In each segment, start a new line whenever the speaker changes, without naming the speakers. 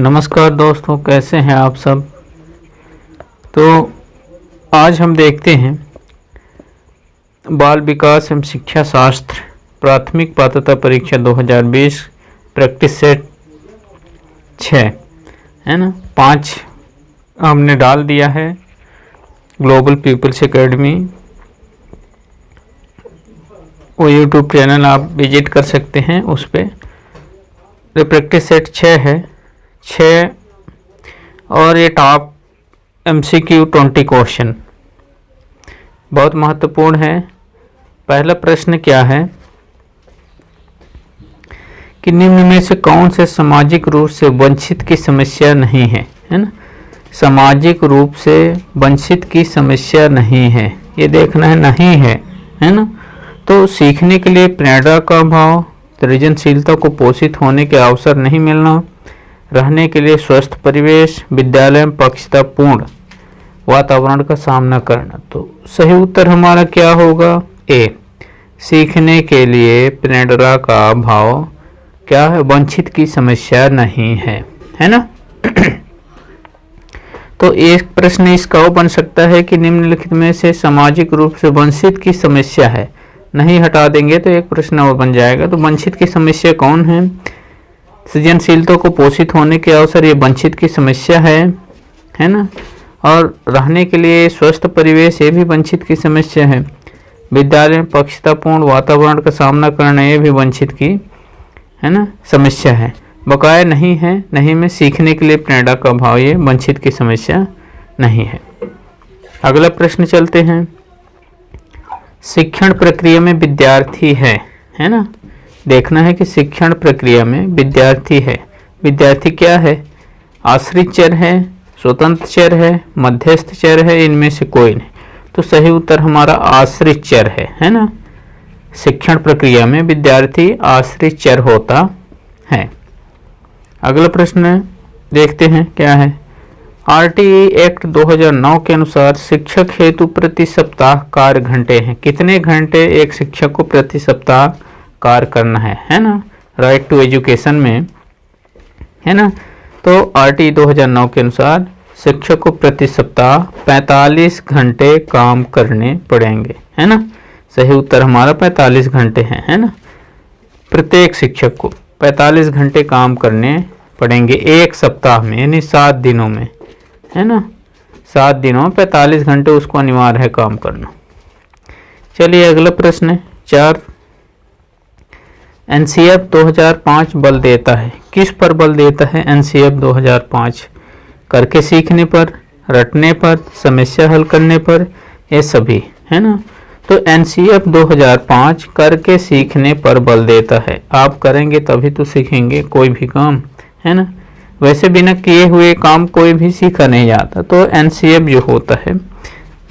नमस्कार दोस्तों, कैसे हैं आप सब। तो आज हम देखते हैं बाल विकास एवं शिक्षा शास्त्र प्राथमिक पात्रता परीक्षा 2020 प्रैक्टिस सेट 6 है ना। 5 हमने डाल दिया है। ग्लोबल पीपल्स एकेडमी वो यूट्यूब चैनल आप विजिट कर सकते हैं। उस पर प्रैक्टिस सेट 6 है 6 और ये टॉप MCQ 20 क्वेश्चन बहुत महत्वपूर्ण है। पहला प्रश्न क्या है कि निम्न में से कौन से सामाजिक रूप से वंचित की समस्या नहीं है, है ना। सामाजिक रूप से वंचित की समस्या नहीं है, ये देखना है, नहीं है ना। तो सीखने के लिए प्रेरणा का अभाव, सृजनशीलता को पोषित होने के अवसर नहीं मिलना, रहने के लिए स्वस्थ परिवेश, विद्यालय में पक्षतापूर्ण वातावरण का सामना करना। तो सही उत्तर हमारा क्या होगा? ए, सीखने के लिए प्रेरणा का अभाव क्या है? वंचित की समस्या नहीं है ना। तो एक प्रश्न इसका बन सकता है कि निम्नलिखित में से सामाजिक रूप से वंचित की समस्या है, नहीं हटा देंगे तो एक प्रश्न और बन जाएगा। तो वंचित की समस्या कौन है? सृजनशीलता को पोषित होने के अवसर, ये वंचित की समस्या है ना। और रहने के लिए स्वस्थ परिवेश, ये भी वंचित की समस्या है। विद्यालय में पक्षतापूर्ण वातावरण का सामना करना, ये भी वंचित की है ना समस्या है। बकाया नहीं है, नहीं में सीखने के लिए प्रेरणा का अभाव, ये वंचित की समस्या नहीं है। अगला प्रश्न चलते हैं। शिक्षण प्रक्रिया में विद्यार्थी है ना। देखना है कि शिक्षण प्रक्रिया में विद्यार्थी है। विद्यार्थी क्या है? आश्रित चर है, स्वतंत्र चर है, मध्यस्थ चर है, इनमें से कोई नहीं। तो सही उत्तर हमारा आश्रित चर है ना। शिक्षण प्रक्रिया में विद्यार्थी आश्रित चर होता है। अगला प्रश्न देखते हैं क्या है। RTE एक्ट 2009 के अनुसार शिक्षक हेतु प्रति सप्ताह कार्य घंटे हैं। कितने घंटे एक शिक्षक को प्रति सप्ताह कार्य करना है ना। राइट टू एजुकेशन में है ना। तो RTE 2009 के अनुसार शिक्षक को प्रति सप्ताह 45 घंटे काम करने पड़ेंगे, है ना। सही उत्तर हमारा 45 घंटे है ना। प्रत्येक शिक्षक को 45 घंटे काम करने पड़ेंगे एक सप्ताह में, यानी 7 दिनों में, है ना। 7 दिनों में 45 घंटे उसको अनिवार्य है काम करना। चलिए अगला प्रश्न 4। NCF 2005 बल देता है, किस पर बल देता है? NCF 2005 करके सीखने पर, रटने पर, समस्या हल करने पर, ये सभी, है ना। तो NCF 2005 करके सीखने पर बल देता है। आप करेंगे तभी तो सीखेंगे कोई भी काम, है ना। वैसे बिना किए हुए काम कोई भी सीखा नहीं जाता। तो NCF जो होता है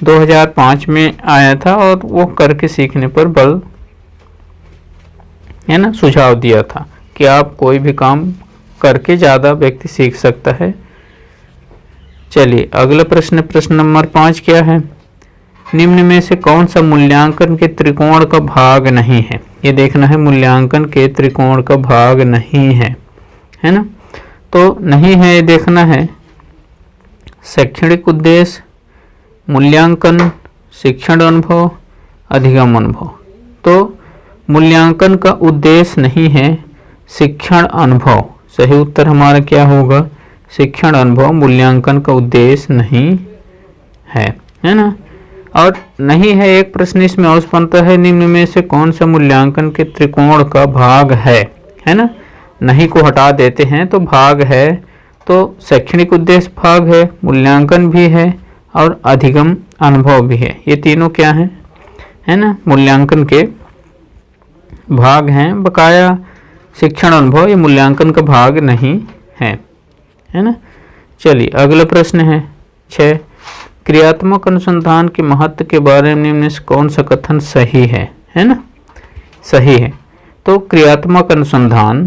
2005 में आया था और वो करके सीखने पर बल, है ना, सुझाव दिया था कि आप कोई भी काम करके ज़्यादा व्यक्ति सीख सकता है। चलिए अगला प्रश्न, प्रश्न नंबर 5 क्या है। निम्न में से कौन सा मूल्यांकन के त्रिकोण का भाग नहीं है? ये देखना है, मूल्यांकन के त्रिकोण का भाग नहीं है ना। तो नहीं है, ये देखना है। शैक्षणिक उद्देश्य, मूल्यांकन, शिक्षण अनुभव, अधिगम अनुभव। तो मूल्यांकन का उद्देश्य नहीं है, शिक्षण अनुभव। सही उत्तर हमारा क्या होगा? शिक्षण अनुभव मूल्यांकन का उद्देश्य नहीं है ना। और नहीं है एक प्रश्न इसमें और बनता है, निम्न में से कौन सा मूल्यांकन के त्रिकोण का भाग है ना। नहीं को हटा देते हैं तो भाग है। तो शैक्षणिक उद्देश्य भाग है, मूल्यांकन भी है और अधिगम अनुभव भी है। ये तीनों क्या है ना, मूल्यांकन के भाग हैं। बकाया शिक्षण अनुभव ये मूल्यांकन का भाग नहीं है ना। चलिए अगला प्रश्न है 6। क्रियात्मक अनुसंधान के महत्व के बारे में निम्न से कौन सा कथन सही है ना। सही है। तो क्रियात्मक अनुसंधान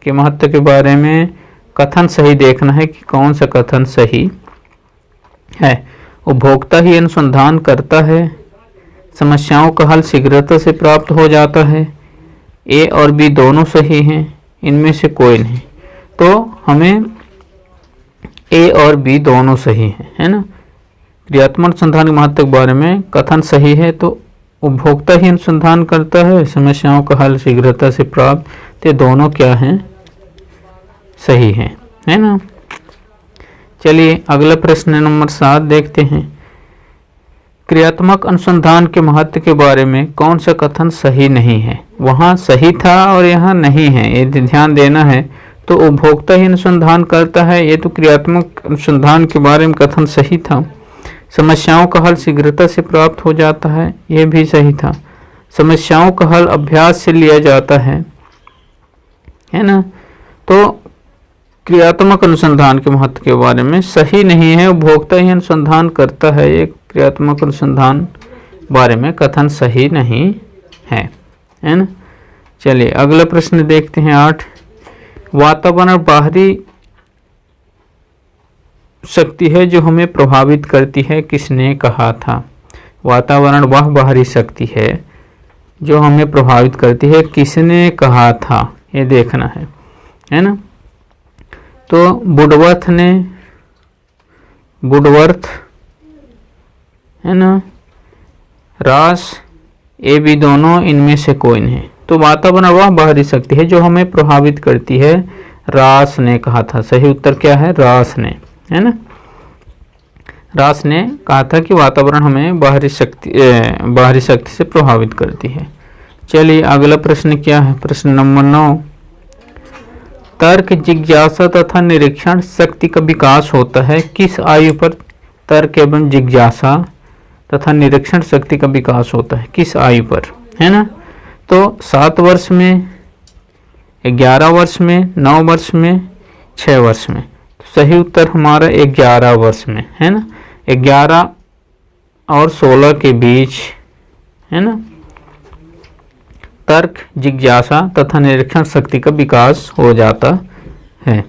के महत्व के बारे में कथन सही देखना है कि कौन सा कथन सही है। उपभोक्ता ही अनुसंधान करता है, समस्याओं का हल शीघ्रता से प्राप्त हो जाता है। ए और बी दोनों सही हैं, इनमें से कोई नहीं। तो हमें ए और बी दोनों सही है ना। क्रियात्मक अनुसंधान के महत्व के बारे में कथन सही है, तो उपभोक्ता ही अनुसंधान करता है, समस्याओं का हल शीघ्रता से प्राप्त, तो दोनों क्या हैं, सही है ना। चलिए अगला प्रश्न नंबर 7 देखते हैं। क्रियात्मक अनुसंधान के महत्व के बारे में कौन सा कथन सही नहीं है। वहाँ सही था और यहाँ नहीं है, ये ध्यान देना है। तो उपभोक्ता ही अनुसंधान करता है, ये तो क्रियात्मक अनुसंधान के बारे में कथन सही था। समस्याओं का हल शीघ्रता से प्राप्त हो जाता है, ये भी सही था। समस्याओं का हल अभ्यास से लिया जाता है ना। तो क्रियात्मक अनुसंधान के महत्व के बारे में सही नहीं है, उपभोक्ता ही अनुसंधान करता है, ये क्रियात्मक अनुसंधान बारे में कथन सही नहीं है ना। चलिए अगला प्रश्न देखते हैं 8। वातावरण बाहरी शक्ति है जो हमें प्रभावित करती है, किसने कहा था। वातावरण वह बाहरी शक्ति है जो हमें प्रभावित करती है, किसने कहा था, ये देखना है ना। तो वुडवर्थ है ना, रॉस, ये भी दोनों इनमें से कोई नहीं। तो वातावरण वह बाहरी शक्ति है जो हमें प्रभावित करती है, रॉस ने कहा था। सही उत्तर क्या है, रॉस ने, है ना। रॉस ने कहा था कि वातावरण हमें बाहरी शक्ति से प्रभावित करती है। चलिए अगला प्रश्न क्या है, प्रश्न नंबर 9। तर्क, जिज्ञासा तथा निरीक्षण शक्ति का विकास होता है, किस आयु पर तर्क एवं जिज्ञासा तथा निरीक्षण शक्ति का विकास होता है, किस आयु पर, है ना। तो 7 वर्ष में, 11 वर्ष में, 9 वर्ष में, 6 वर्ष में। तो सही उत्तर हमारा 11 वर्ष में, है ना। 11 और 16 के बीच, है ना, तर्क, जिज्ञासा तथा निरीक्षण शक्ति का विकास हो जाता है।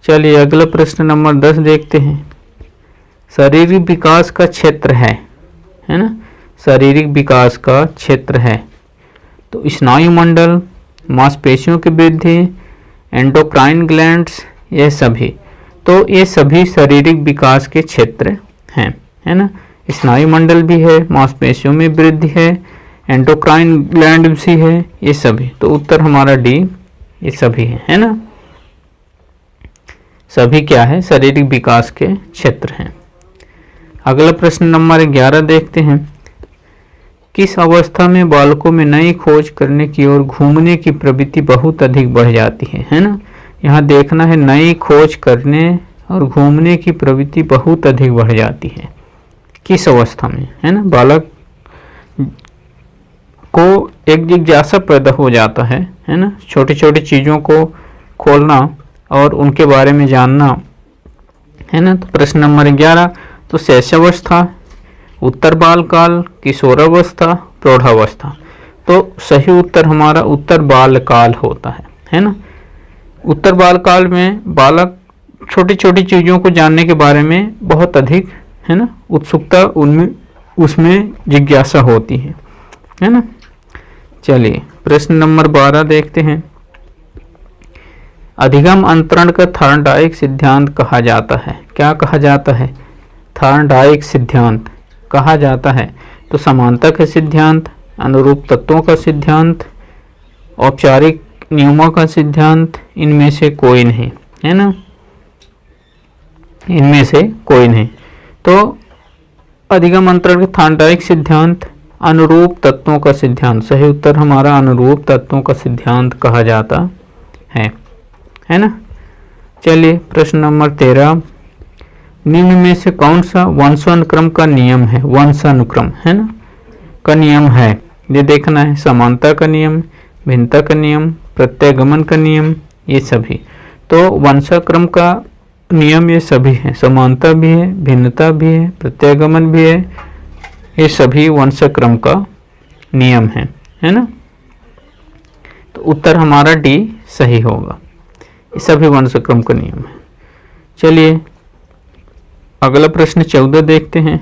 चलिए अगला प्रश्न नंबर 10 देखते हैं। शारीरिक विकास का क्षेत्र है ना, शारीरिक विकास का क्षेत्र है। तो स्नायु मंडल, मांसपेशियों की वृद्धि, एंडोक्राइन ग्लैंड्स, ये सभी, तो ये सभी शारीरिक विकास के क्षेत्र हैं, है ना। स्नायु मंडल भी है, मांसपेशियों में वृद्धि है, एंडोक्राइन ग्लैंड भी है, ये सभी। तो उत्तर हमारा डी, ये सभी है ना। सभी क्या है, शारीरिक विकास के क्षेत्र हैं। अगला प्रश्न नंबर 11 देखते हैं। किस अवस्था में बालकों में नई खोज करने की ओर घूमने की प्रवृत्ति बहुत अधिक बढ़ जाती है ना। यहाँ देखना है, नई खोज करने और घूमने की प्रवृत्ति बहुत अधिक बढ़ जाती है, किस अवस्था में, है ना। बालक को एक जिज्ञासा पैदा हो जाता है ना, छोटी छोटी चीज़ों को खोलना और उनके बारे में जानना, है ना। तो प्रश्न नंबर 11, तो शैशवावस्था, उत्तर बालकाल, किशोरावस्था, प्रौढ़ावस्था। तो सही उत्तर हमारा उत्तर बालकाल होता है ना। उत्तर बालकाल में बालक छोटी छोटी चीज़ों को जानने के बारे में बहुत अधिक, है ना, उत्सुकता उनमें, उसमें जिज्ञासा होती है ना। चलिए प्रश्न नंबर 12 देखते हैं। अधिगम अंतरण का थॉर्नडाइक सिद्धांत कहा जाता है, क्या कहा जाता है, थॉर्नडाइक सिद्धांत कहा जाता है। तो समानता का सिद्धांत, अनुरूप तत्वों का सिद्धांत, औपचारिक नियमों का सिद्धांत, इनमें से कोई नहीं, है ना, इनमें से कोई नहीं। तो अधिगम अंतरण का थॉर्नडाइक सिद्धांत, अनुरूप तत्वों का सिद्धांत, सही उत्तर हमारा अनुरूप तत्वों का सिद्धांत कहा जाता है ना। चलिए प्रश्न नंबर 13। निम्न में से कौन सा वंशानुक्रम का नियम है, वंशानुक्रम, है ना, का नियम है, ये देखना है। समानता का नियम, भिन्नता का नियम, प्रत्यागमन का नियम, ये सभी। तो वंशानुक्रम का नियम ये सभी है, समानता भी है, भिन्नता भी है, प्रत्यागमन भी है, ये सभी वंशानुक्रम का नियम है ना। तो उत्तर हमारा डी सही होगा, ये सभी वंशानुक्रम का नियम है। चलिए अगला प्रश्न 14 देखते हैं।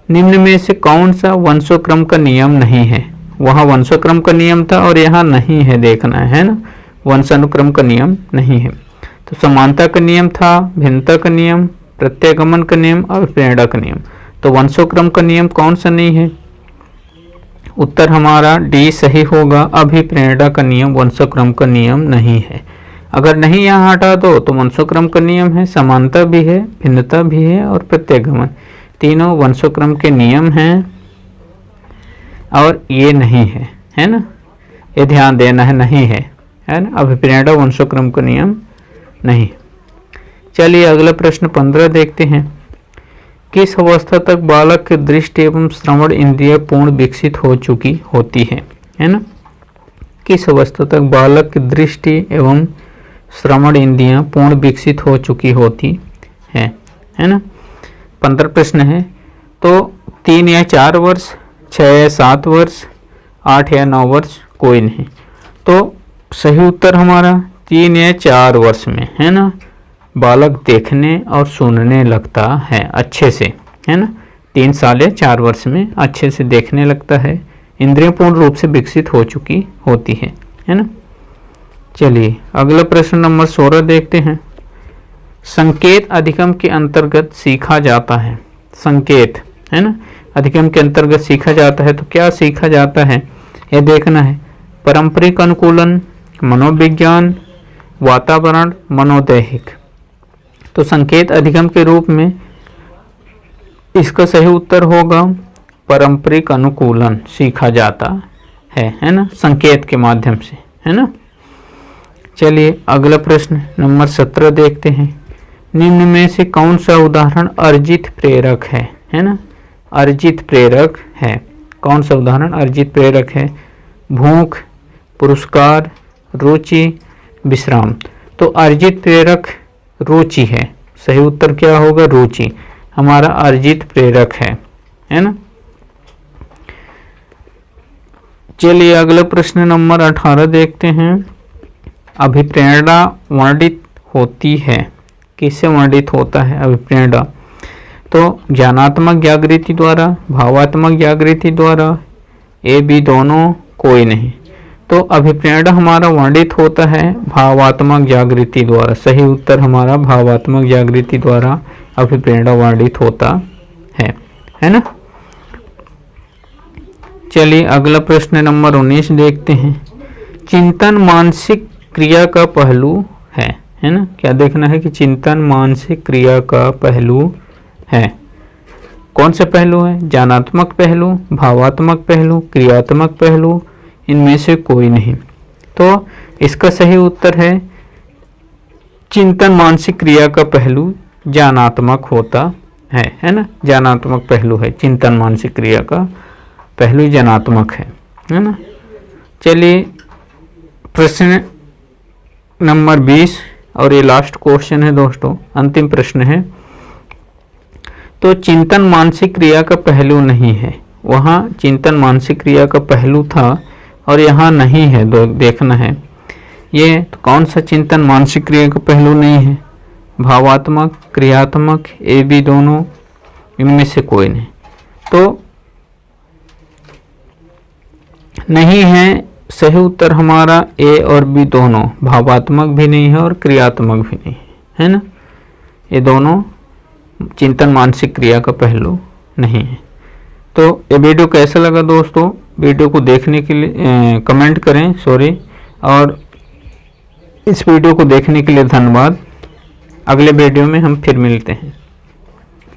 निम्न में से कौन सा वंशानुक्रम का नियम नहीं है, वहाँ वंशानुक्रम का नियम था और यहाँ नहीं है, देखना है ना, वंशानुक्रम का नियम नहीं है। तो समानता का नियम था, भिन्नता का नियम, प्रत्यागमन का नियम, अभिप्रेरणा का नियम। तो वंशोक्रम का नियम कौन सा नहीं है? उत्तर हमारा डी सही होगा। अभिप्रेरणा का नियम वंशोक्रम का नियम नहीं है। अगर नहीं यहाँ हटा दो तो वंशोक्रम का नियम है, समानता भी है, भिन्नता भी है और प्रत्यागमन, तीनों वंशोक्रम के नियम हैं और ये नहीं है ना, ये ध्यान देना है, नहीं है ना। अभिप्रेरणा वंशोक्रम का नियम नहीं। चलिए अगला प्रश्न 15 देखते हैं। किस अवस्था तक बालक की दृष्टि एवं श्रवण इंद्रिय पूर्ण विकसित हो चुकी होती है ना। किस अवस्था तक बालक की दृष्टि एवं श्रवण इंद्रियां पूर्ण विकसित हो चुकी होती है ना। 15 प्रश्न है। तो 3 या 4 वर्ष, 6 या 7 वर्ष, 8 या 9 वर्ष, कोई नहीं। तो सही उत्तर हमारा 3 या 4 वर्ष में, है ना, बालक देखने और सुनने लगता है अच्छे से, है ना। 3 साल या 4 वर्ष में अच्छे से देखने लगता है, इंद्रियां पूर्ण रूप से विकसित हो चुकी होती है ना। चलिए अगला प्रश्न नंबर 16 देखते हैं। संकेत अधिगम के अंतर्गत सीखा जाता है। संकेत, है ना, अधिगम के अंतर्गत सीखा जाता है। तो क्या सीखा जाता है यह देखना है। पारंपरिक अनुकूलन, मनोविज्ञान, वातावरण, मनोदैहिक। तो संकेत अधिगम के रूप में इसका सही उत्तर होगा पारंपरिक अनुकूलन सीखा जाता है ना, संकेत के माध्यम से, है ना। चलिए अगला प्रश्न नंबर 17 देखते हैं। निम्न में से कौन सा उदाहरण अर्जित प्रेरक है ना। अर्जित प्रेरक है, कौन सा उदाहरण अर्जित प्रेरक है? भूख, पुरस्कार, रुचि, विश्राम। तो अर्जित प्रेरक रुचि है। सही उत्तर क्या होगा? रुचि हमारा अर्जित प्रेरक है ना। चलिए अगला प्रश्न नंबर 18 देखते हैं। अभिप्रेरणा वर्णित होती है, किससे वर्णित होता है अभिप्रेरणा? तो ज्ञानात्मक जागृति द्वारा, भावात्मक जागृति द्वारा, ए बी दोनों, कोई नहीं। तो अभिप्रेरणा हमारा वर्णित होता है भावात्मक जागृति द्वारा। सही उत्तर हमारा भावात्मक जागृति द्वारा अभिप्रेरणा वर्णित होता है ना। चलिए अगला प्रश्न नंबर 19 देखते हैं। चिंतन मानसिक क्रिया का पहलू है ना। क्या देखना है कि चिंतन मानसिक क्रिया का पहलू है। कौन सा पहलू है? ज्ञानात्मक पहलू, भावात्मक पहलू, क्रियात्मक पहलू, इनमें से कोई नहीं। तो इसका सही उत्तर है चिंतन मानसिक क्रिया का पहलू ज्ञानात्मक होता है ना। ज्ञानात्मक पहलू है, चिंतन मानसिक क्रिया का पहलू ज्ञानात्मक है ना। चलिए प्रश्न नंबर 20 और ये लास्ट क्वेश्चन है दोस्तों, अंतिम प्रश्न है। तो चिंतन मानसिक क्रिया का पहलू नहीं है, वहाँ चिंतन मानसिक क्रिया का पहलू था और यहाँ नहीं है। देखना है ये तो कौन सा चिंतन मानसिक क्रिया का पहलू नहीं है? भावात्मक, क्रियात्मक, ए बी दोनों, इनमें से कोई नहीं। तो नहीं है, सही उत्तर हमारा ए और बी दोनों, भावात्मक भी नहीं है और क्रियात्मक भी नहीं है ना। ये दोनों चिंतन मानसिक क्रिया का पहलू नहीं है। तो ये वीडियो कैसा लगा दोस्तों? वीडियो को देखने के लिए कमेंट करें, और इस वीडियो को देखने के लिए धन्यवाद। अगले वीडियो में हम फिर मिलते हैं।